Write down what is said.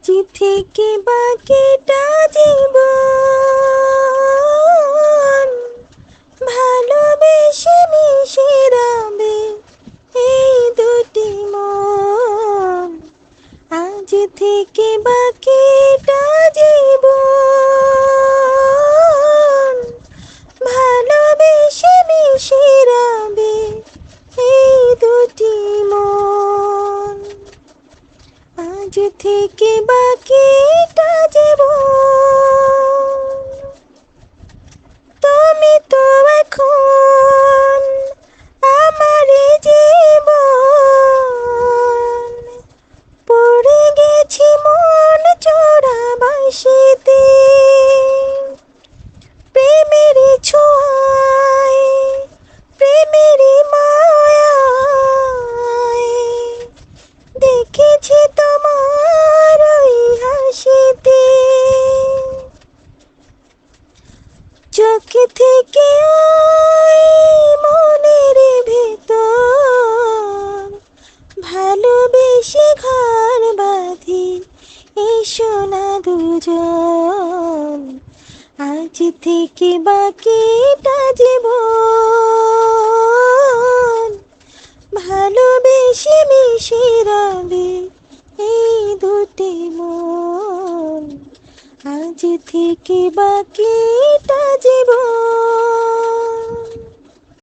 আজ থেকে বাকিটা জীবন ভালোবেসে মিশে রবে এই দুটি মন। আজ থেকে বাকিটা জীবন ভালোবেসে মিশে রবে এই দুটি মন। আজ থেকে বাকিটা জীবন। তুমি তো এখন আমার জীবন। পড়ে গেছি মন চোরা বাঁশিতে, প্রেমের ছোঁয়ায় প্রেমের মায়ায় দেখেছি তোমার ওই হাসিতে। চোখ থেকে ওই মনের ভেতর ভালোবেসে ঘর বাঁধি এসো না দুজন। আজ থেকে বাকিটা জীবন ভালোবেসে মিশে রবে